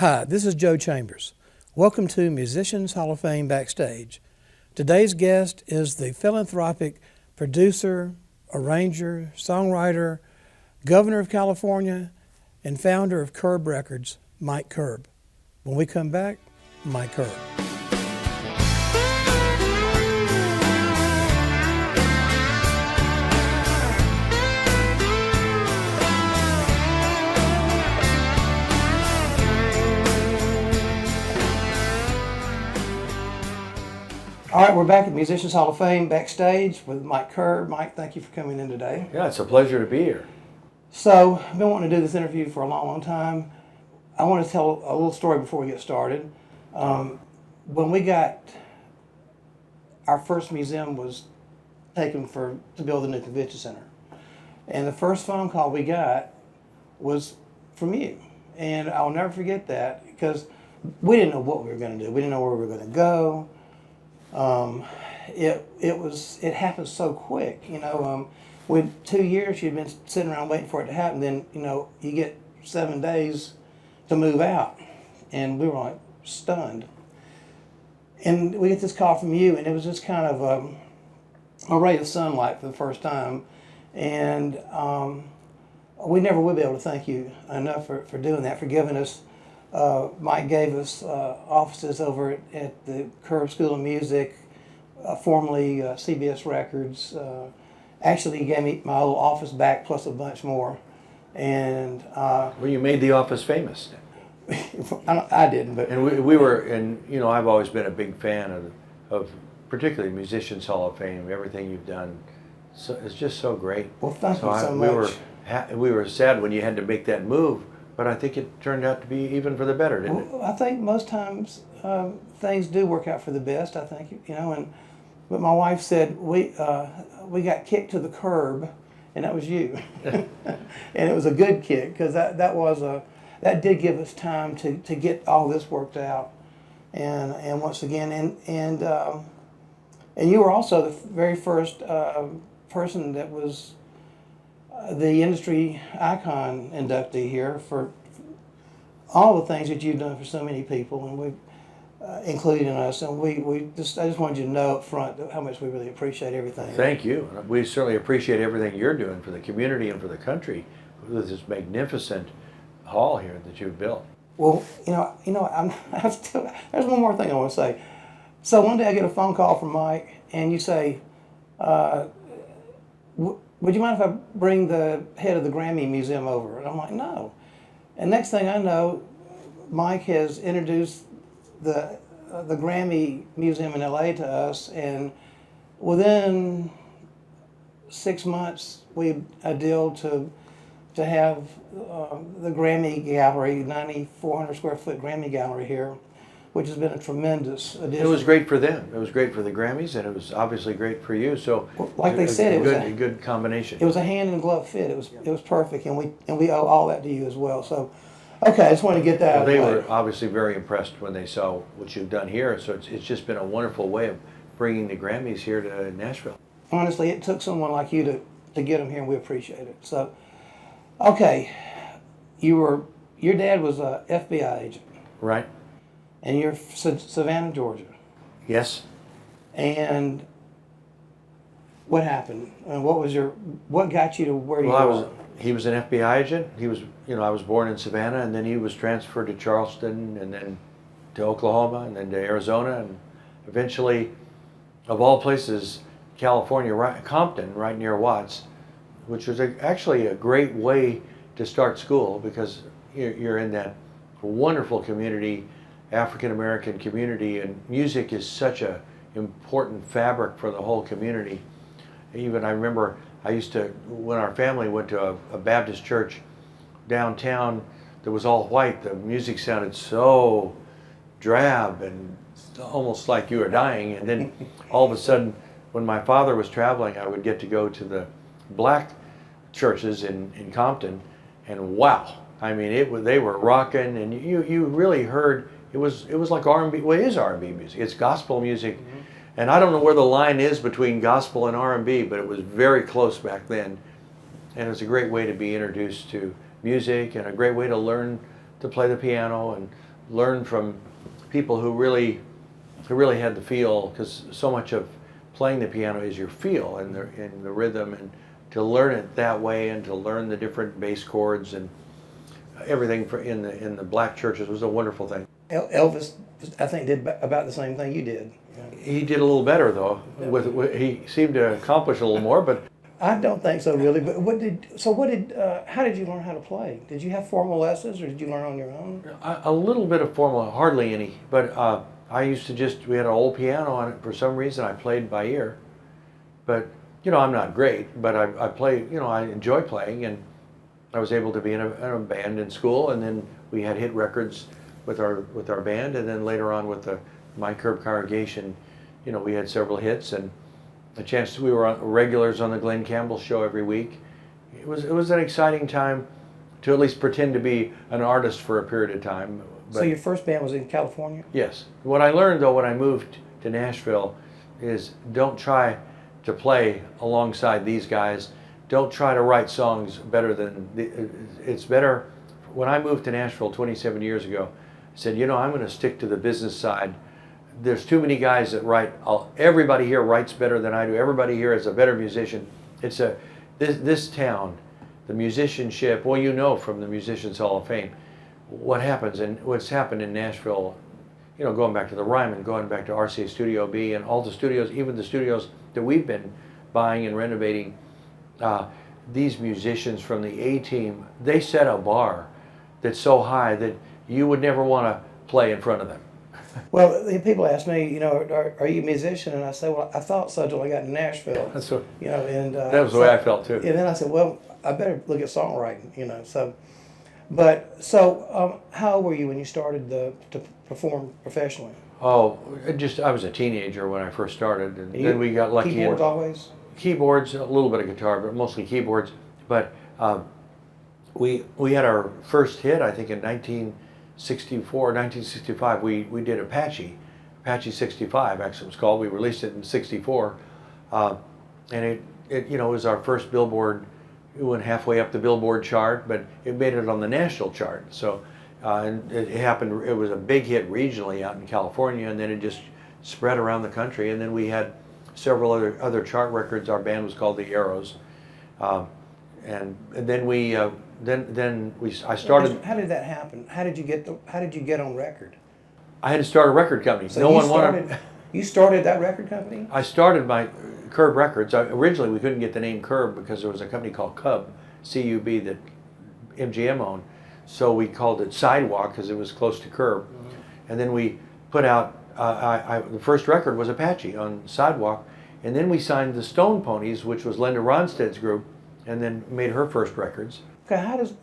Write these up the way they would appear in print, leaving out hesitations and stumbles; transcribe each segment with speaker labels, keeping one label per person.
Speaker 1: Hi, this is Joe Chambers. Welcome to Musicians Hall of Fame Backstage. Today's guest is the philanthropic producer, arranger, songwriter, governor of California, and founder of Curb Records, Mike Curb. When we come back, Mike Curb. All right, we're back at Musicians Hall of Fame Backstage with Mike Curb. Mike, thank you for coming in today.
Speaker 2: Yeah, it's a pleasure to be here.
Speaker 1: So, I've been wanting to do this interview for a long, long time. I want to tell a little story before we get started. When we got, our first museum was taken to build a new convention center. And the first phone call we got was from you. And I'll never forget that because we didn't know what we were going to do. We didn't know where we were going to go. It happened so quick, you know. With 2 years, you'd been sitting around waiting for it to happen. Then, you know, you get 7 days to move out, and we were like stunned. And we get this call from you, and it was just kind of a ray of sunlight for the first time. And we never will be able to thank you enough for doing that, for giving us. Mike gave us offices over at the Curb School of Music, formerly CBS Records. Actually, he gave me my little office back plus a bunch more. And
Speaker 2: Well, you made the office famous.
Speaker 1: I didn't, but
Speaker 2: And we were, and you know, I've always been a big fan of particularly Musicians Hall of Fame. Everything you've done, so it's just so great.
Speaker 1: Well, thank you so much.
Speaker 2: We were sad when you had to make that move. But I think it turned out to be even for the better, didn't it?
Speaker 1: Well, I think most times things do work out for the best. I think, you know. But my wife said we got kicked to the curb, and that was you. And it was a good kick because that did give us time to get all this worked out. And once again, and you were also the very first person that was the industry icon inductee here for all the things that you've done for so many people, and we've including us. And I just wanted you to know up front how much we really appreciate everything.
Speaker 2: Thank you. We certainly appreciate everything you're doing for the community and for the country with this magnificent hall here that you've built.
Speaker 1: Well, you know, there's one more thing I want to say. So one day I get a phone call from Mike, and you say, would you mind if I bring the head of the Grammy Museum over? And I'm like, no. And next thing I know, Mike has introduced the Grammy Museum in LA to us, and within 6 months, we had a deal to have the Grammy Gallery, 9,400 square foot Grammy Gallery here, which has been a tremendous addition.
Speaker 2: It was great for them. It was great for the Grammys, and it was obviously great for you. So,
Speaker 1: well, like they said, it was
Speaker 2: a good combination.
Speaker 1: It was a hand and glove fit. It was perfect, and we owe all that to you as well. So, okay, I just want to get that out of the way.
Speaker 2: They were obviously very impressed when they saw what you've done here. So it's just been a wonderful way of bringing the Grammys here to Nashville.
Speaker 1: Honestly, it took someone like you to get them here, and we appreciate it. So, okay, your dad was a FBI agent,
Speaker 2: Right.
Speaker 1: and you're from Savannah, Georgia.
Speaker 2: Yes.
Speaker 1: And what happened? And what got you to where you are?
Speaker 2: He was an FBI agent. He was, you know, I was born in Savannah, and then he was transferred to Charleston, and then to Oklahoma, and then to Arizona, and eventually, of all places, California, Compton, right near Watts, which was actually a great way to start school because you're in that wonderful community, African American community, and music is such a important fabric for the whole community. Even I remember when our family went to a Baptist church downtown that was all white, the music sounded so drab and almost like you were dying. And then all of a sudden, when my father was traveling, I would get to go to the black churches in Compton, and wow, I mean, they were rocking, and you really heard it was like R&B. Well, it is R&B music. It's gospel music. Mm-hmm. And I don't know where the line is between gospel and R&B, but it was very close back then. And it was a great way to be introduced to music and a great way to learn to play the piano and learn from people who really had the feel, because so much of playing the piano is your feel and the rhythm, and to learn it that way and to learn the different bass chords and everything in the black churches was a wonderful thing.
Speaker 1: Elvis, I think, did about the same thing you did.
Speaker 2: He did a little better though. He seemed to accomplish a little more, but
Speaker 1: I don't think so really. But how did you learn how to play? Did you have formal lessons, or did you learn on your own?
Speaker 2: a little bit of formal, hardly any. But I used to we had an old piano on it for some reason. I played by ear, but I'm not great, but I play. I enjoy playing, and I was able to be in a band in school, and then we had hit records with our band, and then later on with the My Curb Congregation, we had several hits, and we were regulars on the Glenn Campbell show every week. It was an exciting time to at least pretend to be an artist for a period of time.
Speaker 1: So your first band was in California?
Speaker 2: Yes. What I learned though when I moved to Nashville is don't try to play alongside these guys. Don't try to write songs better than it's better. When I moved to Nashville 27 years ago, I said, I'm going to stick to the business side. There's too many guys that write. Everybody here writes better than I do. Everybody here is a better musician. It's this town, the musicianship. Well, from the Musicians Hall of Fame, what happens and what's happened in Nashville. Going back to the Ryman, going back to RCA Studio B, and all the studios, even the studios that we've been buying and renovating. These musicians from the A-team, they set a bar that's so high that you would never want to play in front of them.
Speaker 1: Well, people ask me, are you a musician? And I say, well, I thought so until I got to Nashville.
Speaker 2: That's what.
Speaker 1: And
Speaker 2: that was the way I felt too.
Speaker 1: And then I said, well, I better look at songwriting. How old were you when you started to perform professionally?
Speaker 2: Oh, I was a teenager when I first started, and then we got lucky.
Speaker 1: Keyboards always?
Speaker 2: Keyboards, a little bit of guitar, but mostly keyboards. But we had our first hit, I think, in 1965. We did Apache 65, actually it was called. We released it in '64, and it was our first Billboard. It went halfway up the Billboard chart, but it made it on the national chart. So, and it happened. It was a big hit regionally out in California, and then it just spread around the country. And then we had several other chart records. Our band was called the Arrows, and then I started.
Speaker 1: How did that happen? How did you get on record?
Speaker 2: I had to start a record company.
Speaker 1: So you started that record company?
Speaker 2: I started my Curb Records. Originally, we couldn't get the name Curb because there was a company called Cub, C-U-B, that MGM owned. So we called it Sidewalk because it was close to Curb. Mm-hmm. And then we put out, the first record was Apache on Sidewalk. And then we signed the Stone Ponies, which was Linda Ronstadt's group, and then made her first records.
Speaker 1: Okay,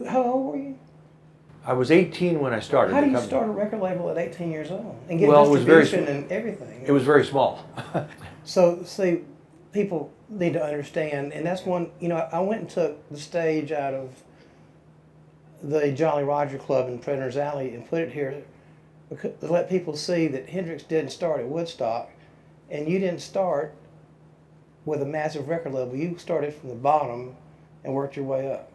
Speaker 1: how old were you?
Speaker 2: I was 18 when I started.
Speaker 1: How do you start a record label at 18 years old and get distribution and everything?
Speaker 2: It was very small.
Speaker 1: So, see, people need to understand, and that's one, I went and took the stage out of the Jolly Roger Club in Printer's Alley and put it here to let people see that Hendrix didn't start at Woodstock, and you didn't start with a massive record label. You started from the bottom and worked your way up.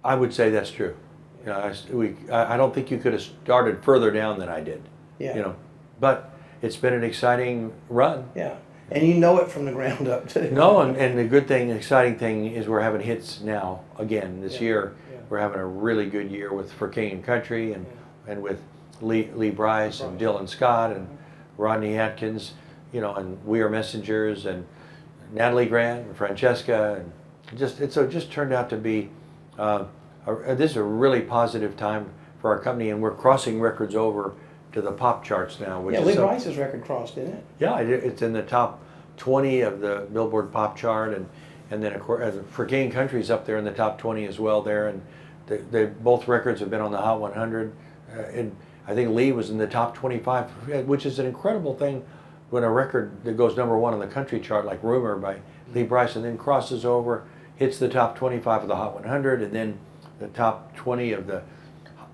Speaker 2: I would say that's true. I don't think you could have started further down than I did.
Speaker 1: Yeah.
Speaker 2: But it's been an exciting run.
Speaker 1: Yeah. And you know it from the ground up too.
Speaker 2: No, and the good thing, the exciting thing is we're having hits now again this year. Yeah. We're having a really good year for King and Country and with Lee Brice and Dylan Scott and Rodney Atkins, and We Are Messengers and Natalie Grant and Francesca, and it just turned out to be this is a really positive time for our company, and we're crossing records over to the pop charts now.
Speaker 1: Lee Brice's record crossed, didn't it?
Speaker 2: Yeah, it's in the top 20 of the Billboard Pop Chart, and then of course for King and Country's up there in the top 20 as well there, and both records have been on the Hot 100, and I think Lee was in the top 25, which is an incredible thing when a record that goes #1 on the country chart like Rumor by Lee Brice and then crosses over, hits the top 25 of the Hot 100, and then the top 20 of the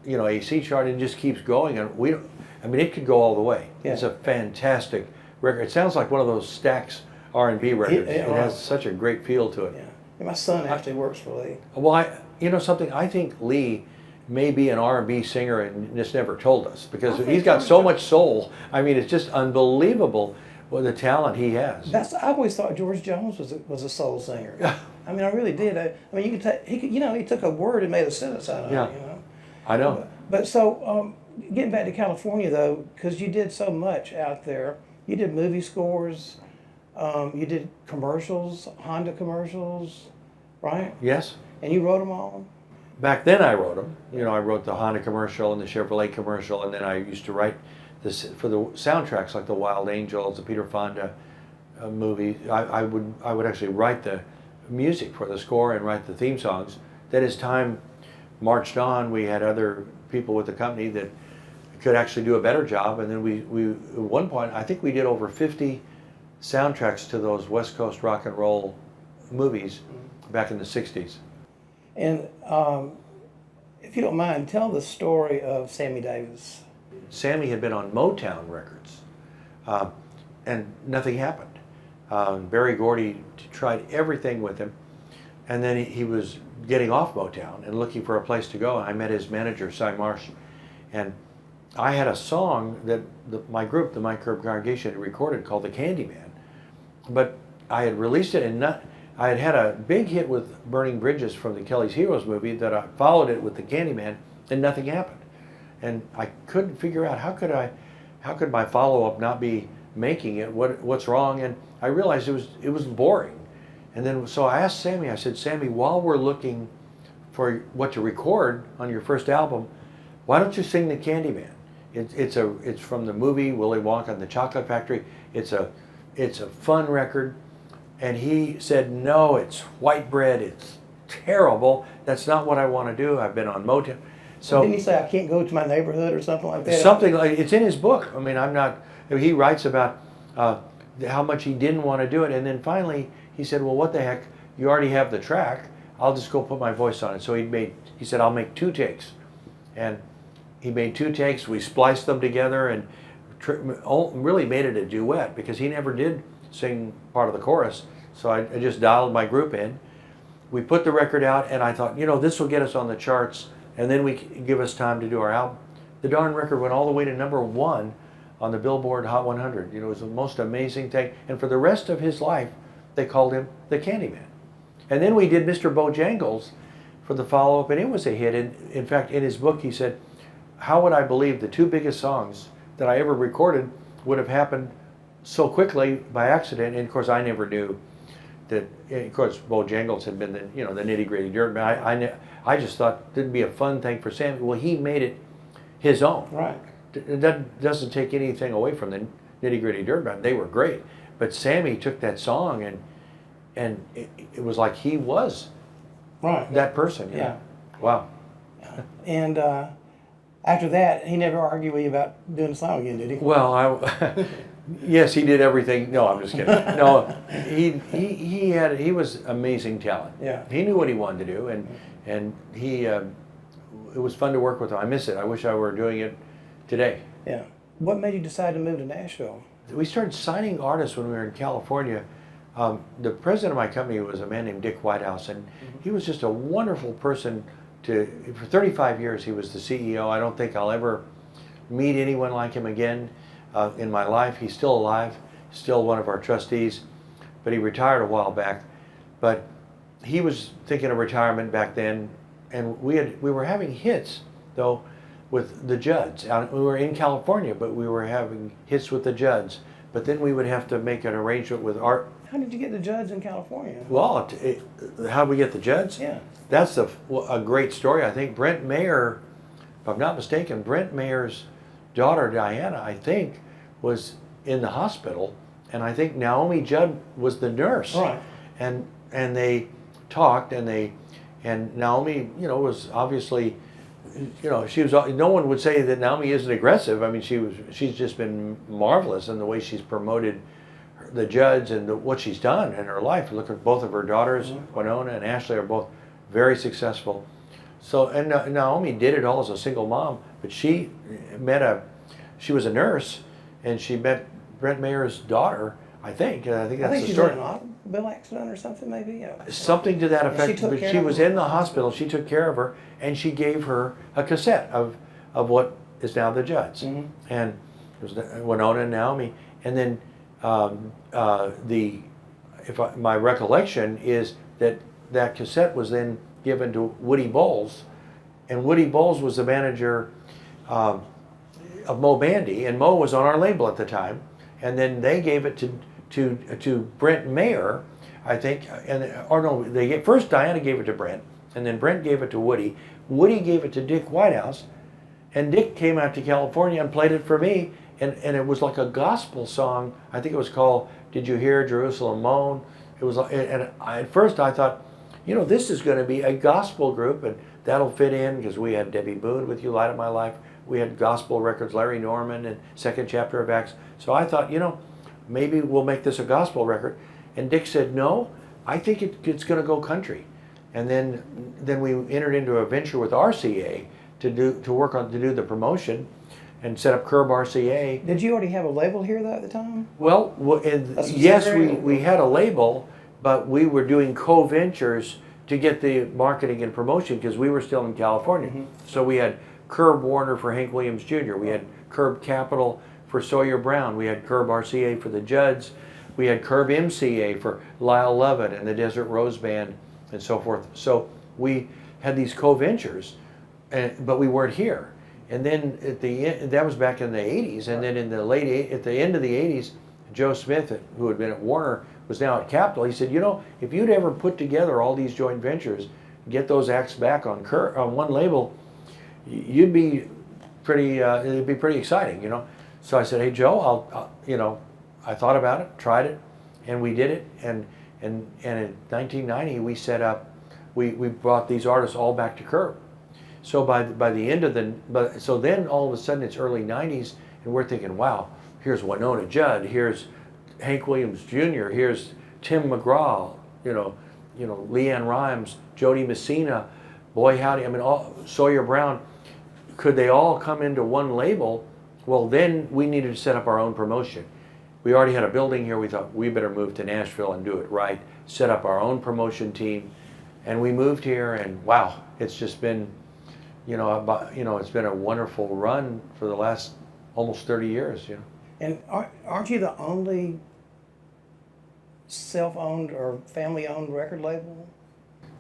Speaker 2: AC chart, and just keeps going, and it could go all the way. Yeah. It's a fantastic record. It sounds like one of those Stax R&B records. It has such a great feel to it.
Speaker 1: Yeah. And my son actually works for Lee.
Speaker 2: Well, something, I think Lee may be an R&B singer and just never told us, because
Speaker 1: I think
Speaker 2: he's got
Speaker 1: George
Speaker 2: so much soul. I mean, it's just unbelievable what the talent he has.
Speaker 1: I always thought George Jones was a soul singer. I mean, I really did. I mean, you could take he took a word and made a sentence out of
Speaker 2: Yeah.
Speaker 1: it. You know.
Speaker 2: I know.
Speaker 1: But so getting back to California though, because you did so much out there. You did movie scores. You did commercials, Honda commercials, right?
Speaker 2: Yes.
Speaker 1: And you wrote them all.
Speaker 2: Back then I wrote them. You know, I wrote the Honda commercial and the Chevrolet commercial, and then I used to write this for the soundtracks, like the Wild Angels, the Peter Fonda movie. I would actually write the music for the score and write the theme songs. Then as time marched on, we had other people with the company that could actually do a better job, and then we at one point I think we did over 50 soundtracks to those West Coast rock and roll movies back in the 60s.
Speaker 1: And if you don't mind, tell the story of Sammy Davis.
Speaker 2: Sammy had been on Motown Records, and nothing happened. Barry Gordy tried everything with him, and then he was getting off Motown and looking for a place to go. And I met his manager, Cy Marsh, and I had a song that my group, the Mike Curb Congregation, had recorded called "The Candyman," but I had released it and I had had a big hit with "Burning Bridges" from the Kelly's Heroes movie that I followed it with "The Candyman," and nothing happened. And I couldn't figure out how could my follow-up not be making it, what's wrong? And I realized it was boring. And then so I asked Sammy, I said, Sammy, while we're looking for what to record on your first album, why don't you sing "The Candyman"? It's from the movie Willy Wonka and the Chocolate Factory. It's a fun record. And he said, no, it's white bread, it's terrible. That's not what I want to do. I've been on Motown. So
Speaker 1: Didn't he say I can't go to my neighborhood or something like that?
Speaker 2: something like, it's in his book. I mean, he writes about how much he didn't want to do it. And then finally he said, well, what the heck, you already have the track. I'll just go put my voice on it. So he said, I'll make 2 takes. And he made 2 takes. We spliced them together and really made it a duet, because he never did sing part of the chorus. So I just dialed my group in. We put the record out, and I thought, this will get us on the charts, and then we give us time to do our album. The darn record went all the way to #1 on the Billboard Hot 100. It was the most amazing thing. And for the rest of his life, they called him the Candyman. And then we did Mr. Bojangles for the follow-up, and it was a hit. And in fact, in his book, he said, how would I believe the 2 biggest songs that I ever recorded would have happened so quickly by accident? And of course, I never knew that. Of course, Bojangles had been the Nitty Gritty Dirt Band. I just thought it'd be a fun thing for Sammy. Well, he made it his own.
Speaker 1: Right.
Speaker 2: That doesn't take anything away from the Nitty Gritty Dirt Band. They were great, but Sammy took that song and it was like he was
Speaker 1: Right.
Speaker 2: that person.
Speaker 1: Yeah.
Speaker 2: Wow.
Speaker 1: And after that, he never argued with you about doing the song again, did he?
Speaker 2: Well, yes, he did everything. No, I'm just kidding. No, he was amazing talent.
Speaker 1: Yeah.
Speaker 2: He knew what he wanted to do, and he it was fun to work with him. I miss it. I wish I were doing it today.
Speaker 1: Yeah. What made you decide to move to Nashville?
Speaker 2: We started signing artists when we were in California. The president of my company was a man named Dick Whitehouse, and he was just a wonderful person. For 35 years, he was the CEO. I don't think I'll ever meet anyone like him again in my life. He's still alive, still one of our trustees, but he retired a while back. But he was thinking of retirement back then, and we were having hits though with the Judds. We were in California, but we were having hits with the Judds. But then we would have to make an arrangement with Art.
Speaker 1: How did you get the Judds in California?
Speaker 2: Well, how did we get the Judds?
Speaker 1: Yeah.
Speaker 2: That's a great story. I think Brent Mayer, if I'm not mistaken, Brent Mayer's daughter Diana, I think, was in the hospital, and I think Naomi Judd was the nurse.
Speaker 1: Right.
Speaker 2: And they talked, and Naomi, was obviously, she was. No one would say that Naomi isn't aggressive. I mean, she's just been marvelous in the way she's promoted the Judds and what she's done in her life. Look at both of her daughters, Winona and Ashley, are both very successful. So, and Naomi did it all as a single mom, but she was a nurse, and she met Brent Mayer's daughter. I think that's
Speaker 1: I think
Speaker 2: the
Speaker 1: she's
Speaker 2: story.
Speaker 1: in an automobile accident or something, maybe. Yeah.
Speaker 2: Something to that
Speaker 1: She
Speaker 2: effect.
Speaker 1: took
Speaker 2: But
Speaker 1: care
Speaker 2: she
Speaker 1: of
Speaker 2: was
Speaker 1: her.
Speaker 2: in the hospital. She took care of her, and she gave her a cassette of what is now the Judds,
Speaker 1: Mhm.
Speaker 2: and it was Winona and Naomi, and then my recollection is that that cassette was then given to Woody Bowles, and Woody Bowles was the manager of Mo Bandy, and Mo was on our label at the time, and then they gave it to Brent Mayer, I think, or no, first Diana gave it to Brent, and then Brent gave it to Woody. Woody gave it to Dick Whitehouse, and Dick came out to California and played it for me, and it was like a gospel song. I think it was called "Did You Hear Jerusalem Moan?" It was, at first I thought, this is going to be a gospel group, and that'll fit in because we had Debbie Boone with "You Light Up My Life." We had gospel records, Larry Norman and Second Chapter of Acts. So I thought, maybe we'll make this a gospel record. And Dick said, no, I think it's going to go country. And then we entered into a venture with RCA to do the promotion and set up Curb RCA.
Speaker 1: Did you already have a label here though at the time?
Speaker 2: Well, yes, we had a label, but we were doing co-ventures to get the marketing and promotion because we were still in California.
Speaker 1: Mm-hmm.
Speaker 2: So we had Curb Warner for Hank Williams Jr. We had Curb Capital for Sawyer Brown. We had Curb RCA for the Judds. We had Curb MCA for Lyle Lovett and the Desert Rose Band and so forth. So we had these co-ventures, but we weren't here. And then that was back in the 80s, and then at the end of the 80s, Joe Smith, who had been at Warner, was now at Capitol. He said, if you'd ever put together all these joint ventures, get those acts back on one label, you'd be pretty. It'd be pretty exciting, So I said, hey Joe, I'll I thought about it, tried it, and we did it. And in 1990 we set up. We brought these artists all back to Curb. So by the end of so then all of a sudden it's early 90s, and we're thinking, wow, here's Winona Judd, here's Hank Williams Jr., here's Tim McGraw, Leanne Rimes, Jody Messina, boy howdy, Sawyer Brown. Could they all come into one label? Well, then we needed to set up our own promotion. We already had a building here. We thought we better move to Nashville and do it right, set up our own promotion team, and we moved here, and wow, it's just been, it's been a wonderful run for the last almost 30 years,
Speaker 1: And aren't you the only self-owned or family-owned record label?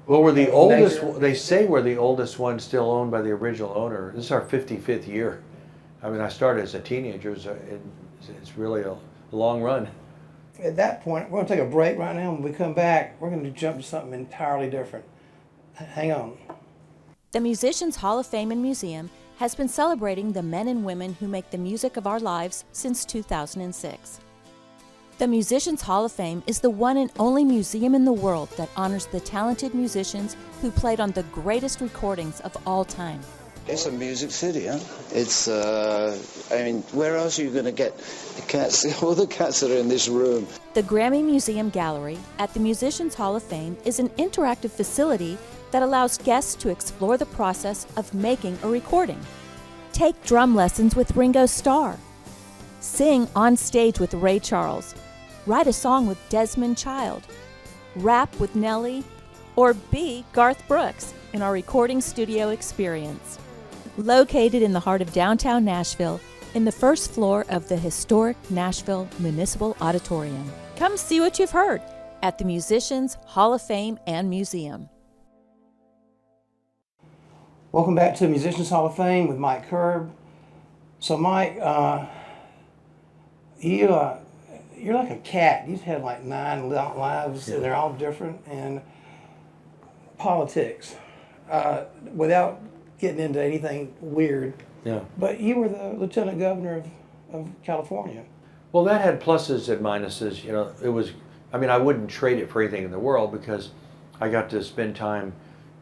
Speaker 2: Well, we're the
Speaker 1: Yeah,
Speaker 2: oldest.
Speaker 1: major.
Speaker 2: They say we're the oldest one still owned by the original owner. This is our 55th year. I started as a teenager. It's really a long run.
Speaker 1: At that point, we're going to take a break right now. When we come back, we're going to jump to something entirely different. Hang on.
Speaker 3: The Musicians Hall of Fame and Museum has been celebrating the men and women who make the music of our lives since 2006. The Musicians Hall of Fame is the one and only museum in the world that honors the talented musicians who played on the greatest recordings of all time.
Speaker 4: It's a music city, huh? It's, where else are you going to get the cats, all the cats that are in this room?
Speaker 3: The Grammy Museum Gallery at the Musicians Hall of Fame is an interactive facility that allows guests to explore the process of making a recording. Take drum lessons with Ringo Starr. Sing on stage with Ray Charles. Write a song with Desmond Child. Rap with Nelly. Or be Garth Brooks in our recording studio experience. Located in the heart of downtown Nashville, in the first floor of the historic Nashville Municipal Auditorium. Come see what you've heard at the Musicians Hall of Fame and Museum.
Speaker 1: Welcome back to Musicians Hall of Fame with Mike Curb. So Mike, you're like a cat. You've had like 9 lives, and they're all different. And politics, without getting into anything weird.
Speaker 2: Yeah.
Speaker 1: But you were the lieutenant governor of California.
Speaker 2: Well, that had pluses and minuses. It was. I wouldn't trade it for anything in the world because I got to spend time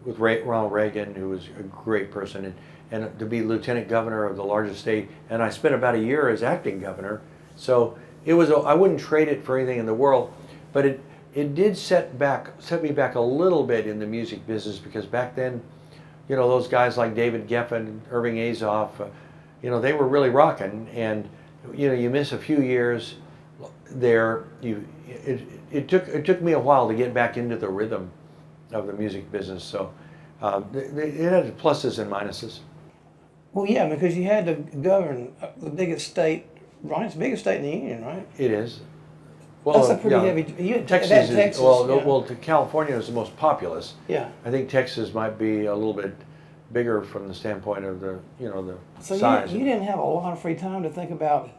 Speaker 2: with Ronald Reagan, who was a great person, and to be lieutenant governor of the largest state. And I spent about a year as acting governor. So it was. I wouldn't trade it for anything in the world, but it did set me back a little bit in the music business because back then, those guys like David Geffen, Irving Azoff, they were really rocking, and you miss a few years, there, it took me a while to get back into the rhythm of the music business. So it had pluses and minuses.
Speaker 1: Well, yeah, because you had to govern the biggest state, right? It's the biggest state in the union, right?
Speaker 2: It is. Well,
Speaker 1: That's a pretty
Speaker 2: yeah,
Speaker 1: heavy. You,
Speaker 2: Texas
Speaker 1: that
Speaker 2: is
Speaker 1: Texas,
Speaker 2: well.
Speaker 1: yeah.
Speaker 2: Well, California is the most populous.
Speaker 1: Yeah.
Speaker 2: I think Texas might be a little bit bigger from the standpoint of the the
Speaker 1: So
Speaker 2: size.
Speaker 1: you didn't have a lot of free time to think about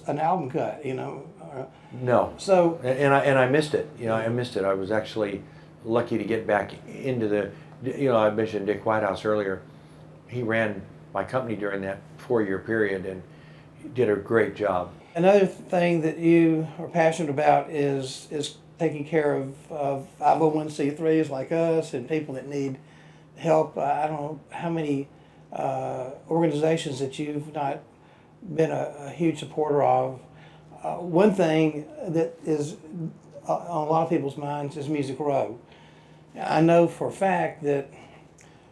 Speaker 1: an album cut,
Speaker 2: No.
Speaker 1: So
Speaker 2: And I missed it. I missed it. I was actually lucky to get back into the. I mentioned Dick Whitehouse earlier. He ran my company during that 4-year period and did a great job.
Speaker 1: another thing that you are passionate about is taking care of 501c3s like us and people that need help. I don't know how many organizations that you've not been a huge supporter of. One thing that is on a lot of people's minds is Music Row. I know for a fact that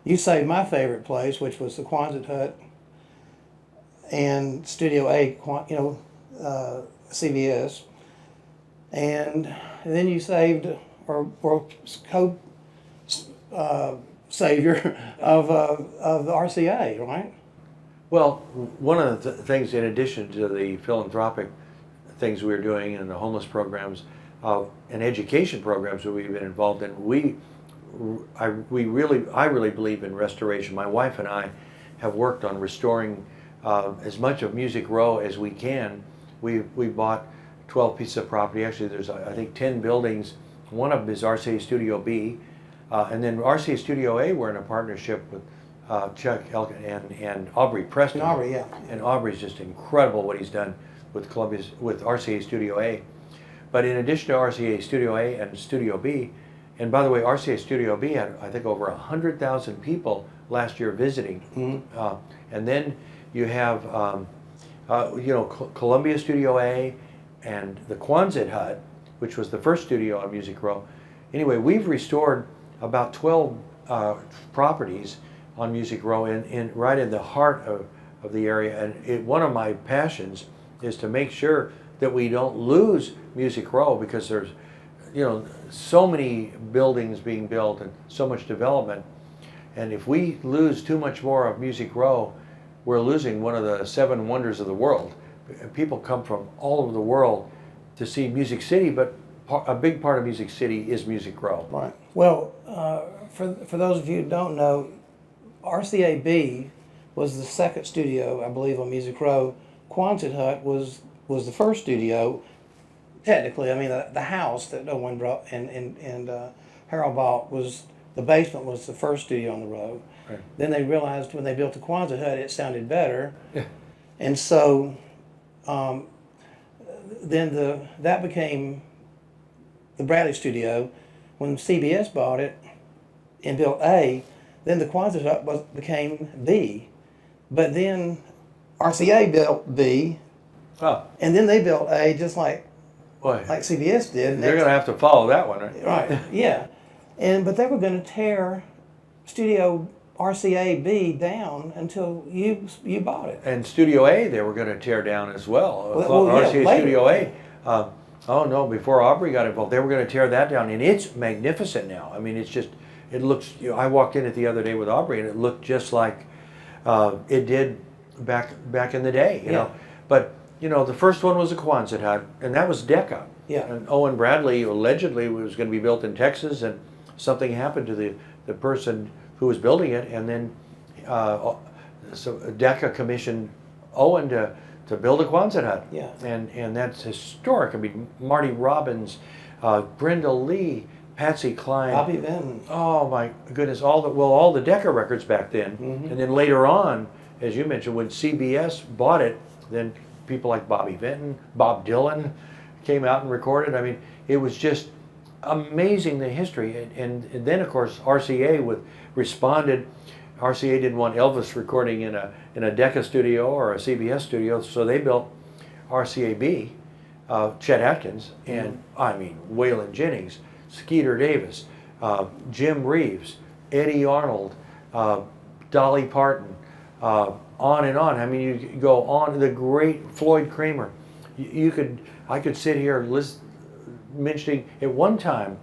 Speaker 1: you saved my favorite place, which was the Quonset Hut and Studio A, CBS, and then you saved or co savior of the RCA, right?
Speaker 2: Well, one of the things, in addition to the philanthropic things we were doing and the homeless programs and education programs that we've been involved in, I really believe in restoration. My wife and I have worked on restoring as much of Music Row as we can. We bought 12 pieces of property. Actually, there's I think 10 buildings. One of them is RCA Studio B, and then RCA Studio A. We're in a partnership with Chuck Elkin and Aubrey Preston.
Speaker 1: Aubrey, yeah.
Speaker 2: And Aubrey's just incredible what he's done with RCA Studio A. But in addition to RCA Studio A and Studio B, and by the way, RCA Studio B had I think over 100,000 people last year visiting.
Speaker 1: Mm-hmm.
Speaker 2: And then you have Columbia Studio A and the Quonset Hut, which was the first studio on Music Row. Anyway, we've restored about 12 properties on Music Row right in the heart of the area. And one of my passions is to make sure that we don't lose Music Row, because there's so many buildings being built and so much development. And if we lose too much more of Music Row, we're losing one of the 7 wonders of the world. People come from all over the world to see Music City, but a big part of Music City is Music Row.
Speaker 1: Right. Well, for those of you who don't know, RCA-B was the second studio, I believe, on Music Row. Quonset Hut was the first studio. Technically, I mean, the house that no one brought and Harold bought the basement was the first studio on the road.
Speaker 2: Right.
Speaker 1: Then they realized when they built the Quonset Hut, it sounded better, and so then that became the Bradley studio. When CBS bought it and built A, then the Quonset Hut became B, but then RCA built B, and then they built A just like CBS did.
Speaker 2: They're going to have to follow that one, right?
Speaker 1: Right, yeah. But they were going to tear Studio RCA-B down until you bought it.
Speaker 2: And Studio A, they were going to tear down as well. RCA
Speaker 1: later.
Speaker 2: Studio A. Oh no! Before Aubrey got involved, they were going to tear that down, and it's magnificent now. I mean, it looks. I walked in it the other day with Aubrey, and it looked just like it did back in the day. You know, but the first one was a Quonset Hut, and that was Decca.
Speaker 1: Yeah.
Speaker 2: And Owen Bradley allegedly was going to be built in Texas, and something happened to the person who was building it, and then so Decca commissioned Owen to build a Quonset Hut.
Speaker 1: Yeah.
Speaker 2: And that's historic. I mean, Marty Robbins, Brenda Lee, Patsy Cline,
Speaker 1: Bobby Vinton.
Speaker 2: Oh my goodness! All the Decca records back then,
Speaker 1: Mm-hmm.
Speaker 2: and then later on, as you mentioned, when CBS bought it, then people like Bobby Vinton, Bob Dylan, came out and recorded. I mean, it was just amazing, the history. And then of course RCA responded. RCA didn't want Elvis recording in a Decca studio or a CBS studio, so they built RCA-B, Chet Atkins, and I mean Waylon Jennings, Skeeter Davis, Jim Reeves, Eddie Arnold, Dolly Parton, on and on. I mean, you go on. The great Floyd Kramer, I could sit here mentioning at one time,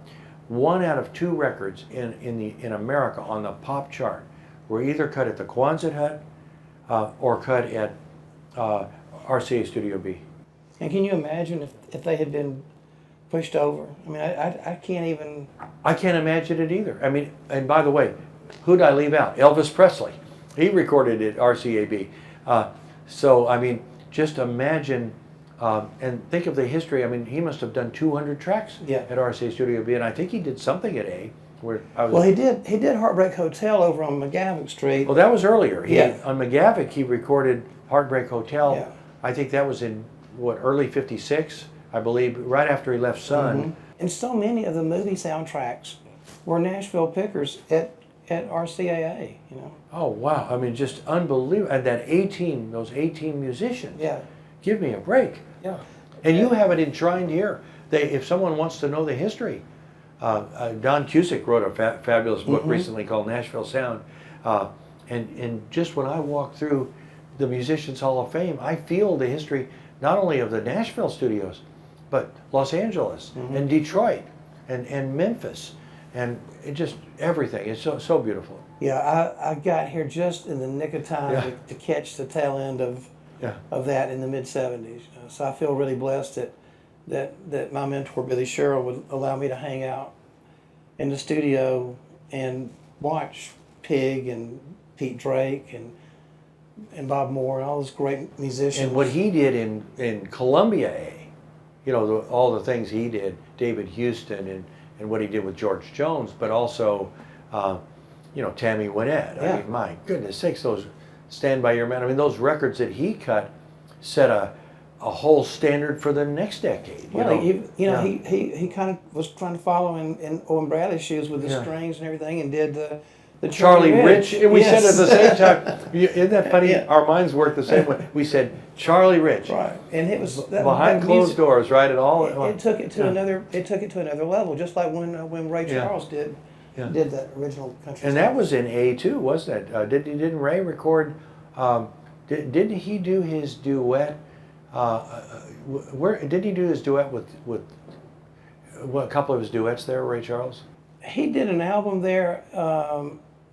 Speaker 2: 1 out of 2 records in America on the pop chart were either cut at the Quonset Hut or cut at RCA Studio B.
Speaker 1: And can you imagine if they had been pushed over? I mean, I can't even...
Speaker 2: I can't imagine it either. I mean, and by the way, who'd I leave out? Elvis Presley. He recorded at RCAB. So, I mean, just imagine, and think of the history. I mean, he must have done 200 tracks at RCA Studio B, and I think he did something at A. Where I was,
Speaker 1: well, he did Heartbreak Hotel over on McGavick Street.
Speaker 2: Well, that was earlier. On
Speaker 1: Yeah.
Speaker 2: McGavick, he recorded Heartbreak Hotel.
Speaker 1: Yeah.
Speaker 2: I think that was in, early '56, I believe, right after he left Sun.
Speaker 1: Mm-hmm. And so many of the movie soundtracks were Nashville pickers at RCAA, you know.
Speaker 2: Oh, wow. I mean, just unbelievable. And those 18 musicians.
Speaker 1: Yeah.
Speaker 2: Give me a break.
Speaker 1: Yeah.
Speaker 2: And you have it enshrined here. If someone wants to know the history, Don Cusick wrote a fabulous book recently called Nashville Sound. And just when I walk through the Musicians Hall of Fame, I feel the history not only of the Nashville studios, but Los Angeles and Detroit and Memphis and just everything. It's so beautiful.
Speaker 1: Yeah, I got here just in the nick of time to catch the tail end of that in the mid-'70s. So I feel really blessed that my mentor, Billy Sherrill, would allow me to hang out in the studio and watch Pig and Pete Drake and Bob Moore and all those great musicians.
Speaker 2: And what he did in Columbia A, you know, all the things he did, David Houston and what he did with George Jones, but also, you know, Tammy Wynette. I mean, my goodness sakes, those Stand By Your Man. I mean, those records that he cut set a whole standard for the next decade.
Speaker 1: He kind of was trying to follow in Owen Bradley's shoes with the strings and everything, and did the
Speaker 2: Charlie Rich. And we said at the same time, isn't that funny? Our minds work the same way. We said Charlie Rich.
Speaker 1: Right, and it was
Speaker 2: behind closed doors, right?
Speaker 1: It took it to another. It took it to another level, just like when Ray Charles did that original country.
Speaker 2: And that was in A too, wasn't it? Didn't Ray record? Didn't he do his duet? Where did he do his duet with a couple of his duets there, Ray Charles?
Speaker 1: He did an album there.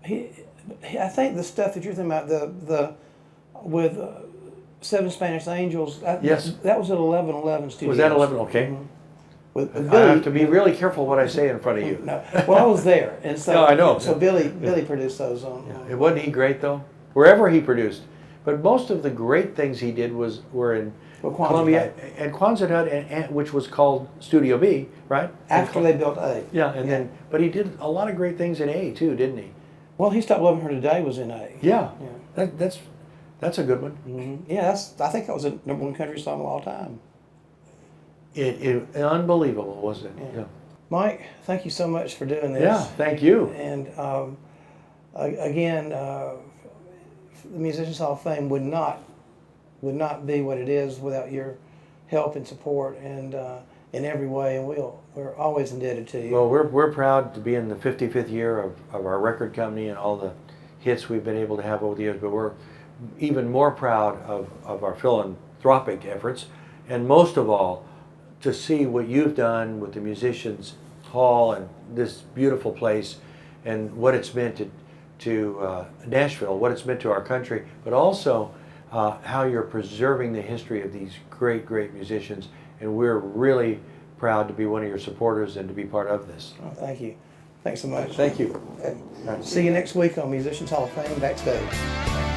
Speaker 1: I think the stuff that you're thinking about, with Seven Spanish Angels.
Speaker 2: Yes,
Speaker 1: that was at 1111 Studios.
Speaker 2: Was that 11? Okay.
Speaker 1: With
Speaker 2: I
Speaker 1: Billy,
Speaker 2: have to be really careful what I say in front of you.
Speaker 1: No, well, I was there, and so
Speaker 2: No, I know.
Speaker 1: So Billy produced those on.
Speaker 2: It wasn't he great though? Wherever he produced, but most of the great things he did were in Columbia and Quonset Hut, which was called Studio B, right?
Speaker 1: After they built A.
Speaker 2: Yeah, and then, but he did a lot of great things in A too, didn't he?
Speaker 1: Well, He Stopped Loving Her Today was in A.
Speaker 2: Yeah. That's a good one.
Speaker 1: Mm-hmm. Yeah, I think that was a #1 country song of all time.
Speaker 2: It unbelievable, wasn't it? Yeah.
Speaker 1: Mike, thank you so much for doing this.
Speaker 2: Yeah, thank you.
Speaker 1: And again, the Musicians Hall of Fame would not be what it is without your help and support, and in every way, and we're always indebted to you.
Speaker 2: Well, we're proud to be in the 55th year of our record company and all the hits we've been able to have over the years, but we're even more proud of our philanthropic efforts, and most of all, to see what you've done with the Musicians Hall and this beautiful place and what it's meant to Nashville, what it's meant to our country, but also how you're preserving the history of these great, great musicians. And we're really proud to be one of your supporters and to be part of this.
Speaker 1: Oh, thank you. Thanks so much.
Speaker 2: Thank you.
Speaker 1: See you next week on Musicians Hall of Fame Backstage.